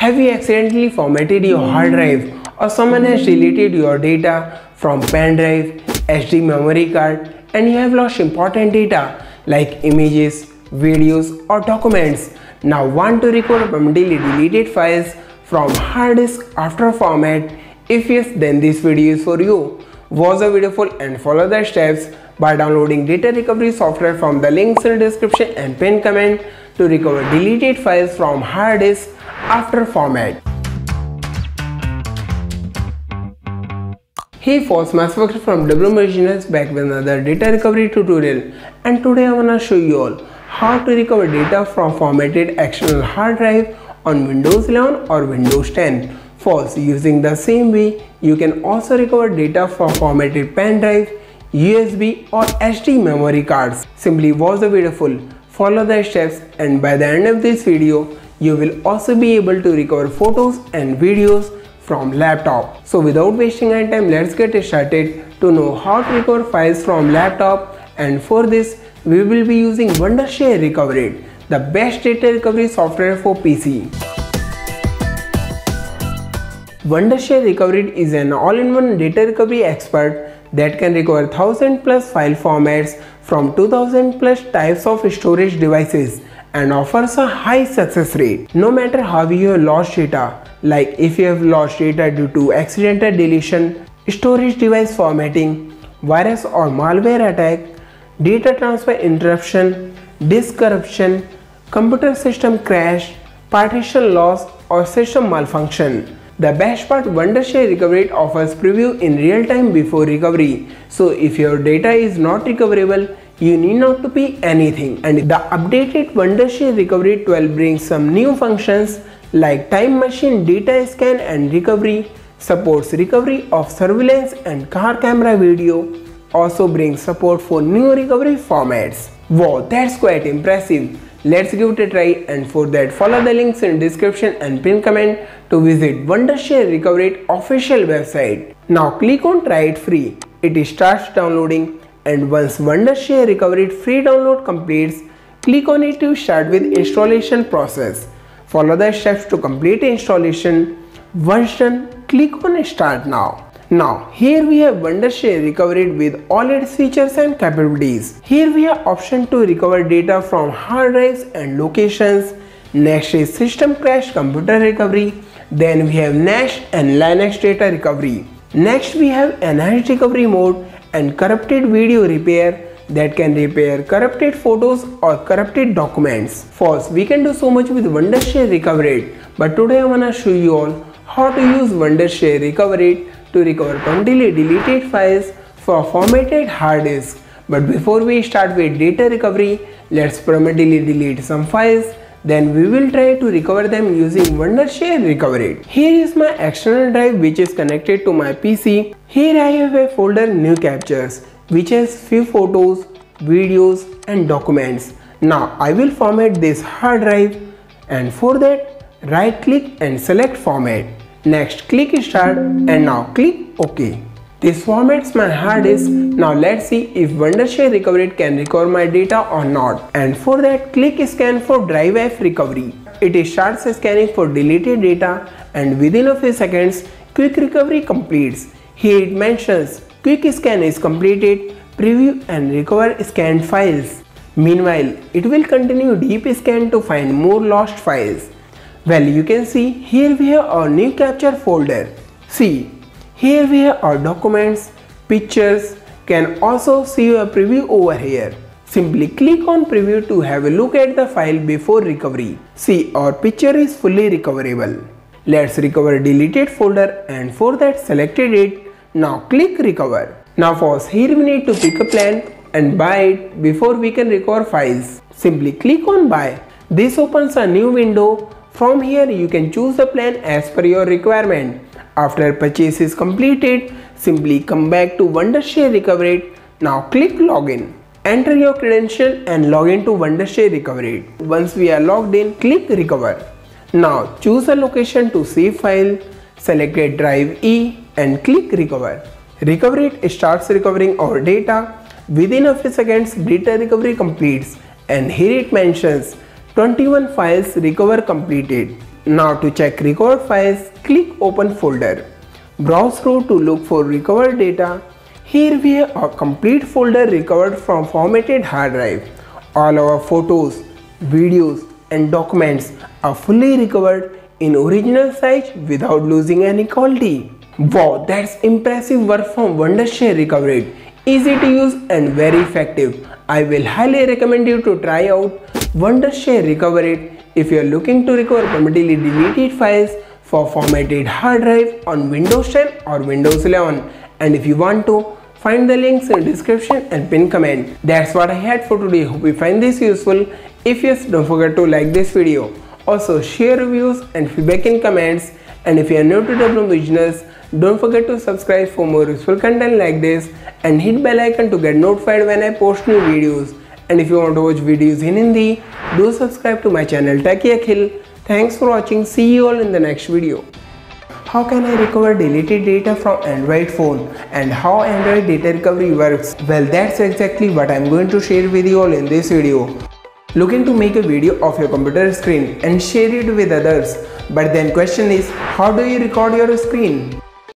Have you accidentally formatted your hard drive, or someone has deleted your data from Pendrive, SD memory card, and you have lost important data like images, videos, or documents? Now want to recover permanently deleted files from hard disk after format? If yes, then this video is for you. Watch the video full and follow the steps by downloading data recovery software from the links in the description and pinned comment to recover deleted files from hard disk after format. Hey folks, Maswak from Originals back with another data recovery tutorial, and today I wanna show you all how to recover data from formatted external hard drive on Windows 11 or Windows 10. First, using the same way, you can also recover data from formatted pen drive, USB or SD memory cards. Simply watch the video full, follow the steps, and by the end of this video, you will also be able to recover photos and videos from laptop. So without wasting any time, let's get started to know how to recover files from laptop. And for this, we will be using Wondershare Recoverit, the best data recovery software for PC. Wondershare Recoverit is an all-in-one data recovery expert that can recover 1000+ file formats from 2000+ types of storage devices and offers a high success rate. No matter how you have lost data, like if you have lost data due to accidental deletion, storage device formatting, virus or malware attack, data transfer interruption, disk corruption, computer system crash, partition loss, or system malfunction. The best part, Wondershare Recoverit offers preview in real time before recovery. So if your data is not recoverable, you need not to pay anything. And the updated Wondershare Recoverit 12 brings some new functions like time machine data scan and recovery, supports recovery of surveillance and car camera video, also brings support for new recovery formats. Wow, that's quite impressive. Let's give it a try, and for that follow the links in description and pin comment to visit Wondershare Recoverit official website. Now click on try it free. It starts downloading, and once Wondershare Recoverit free download completes, click on it to start with installation process. Follow the steps to complete installation. Once done, click on start now. Now here we have Wondershare Recoverit with all its features and capabilities. Here we have option to recover data from hard drives and locations. Next is system crash computer recovery. Then we have NAS and Linux data recovery. Next we have enhanced recovery mode and corrupted video repair that can repair corrupted photos or corrupted documents. First, we can do so much with Wondershare Recoverit, but today I wanna show you all how to use Wondershare Recoverit to recover permanently deleted files for formatted hard disk. But before we start with data recovery, let's permanently delete some files. Then we will try to recover them using Wondershare Recoverit. Here is my external drive which is connected to my PC. Here I have a folder new captures which has few photos, videos and documents. Now I will format this hard drive, and for that right click and select format. Next click start and now click OK. This formats my hard disk. Now let's see if Wondershare Recoverit can recover my data or not. And for that, click scan for drive F recovery. It starts scanning for deleted data, and within a few seconds, quick recovery completes. Here it mentions quick scan is completed, preview and recover scanned files. Meanwhile, it will continue deep scan to find more lost files. Well, you can see here we have our new capture folder. See, here we have our documents, pictures. Can also see a preview over here. Simply click on preview to have a look at the file before recovery. See, our picture is fully recoverable. Let's recover deleted folder, and for that selected it. Now click recover. Now first, here we need to pick a plan and buy it before we can recover files. Simply click on buy. This opens a new window. From here you can choose the plan as per your requirement. After purchase is completed, simply come back to Wondershare Recoverit. Now click login. Enter your credential and log in to Wondershare Recoverit. Once we are logged in, click recover. Now choose a location to save file. Select a drive E and click recover. Recoverit starts recovering our data. Within a few seconds, data recovery completes, and here it mentions 21 files recover completed. Now to check recovered files, click open folder. Browse through to look for recovered data. Here we have a complete folder recovered from formatted hard drive. All our photos, videos and documents are fully recovered in original size without losing any quality. Wow, that's impressive work from Wondershare Recoverit. Easy to use and very effective. I will highly recommend you to try out Wondershare Recoverit if you are looking to recover permanently deleted files for formatted hard drive on Windows 10 or Windows 11. And if you want to, find the links in the description and pin comment. That's what I had for today. Hope you find this useful. If yes, don't forget to like this video. Also share reviews and feedback in comments. And if you are new to Development Business, don't forget to subscribe for more useful content like this and hit bell icon to get notified when I post new videos. And if you want to watch videos in Hindi, do subscribe to my channel Techie Akhil. Thanks for watching. See you all in the next video. How can I recover deleted data from Android phone and how Android data recovery works? Well, that's exactly what I'm going to share with you all in this video. Looking to make a video of your computer screen and share it with others, but then question is, how do you record your screen?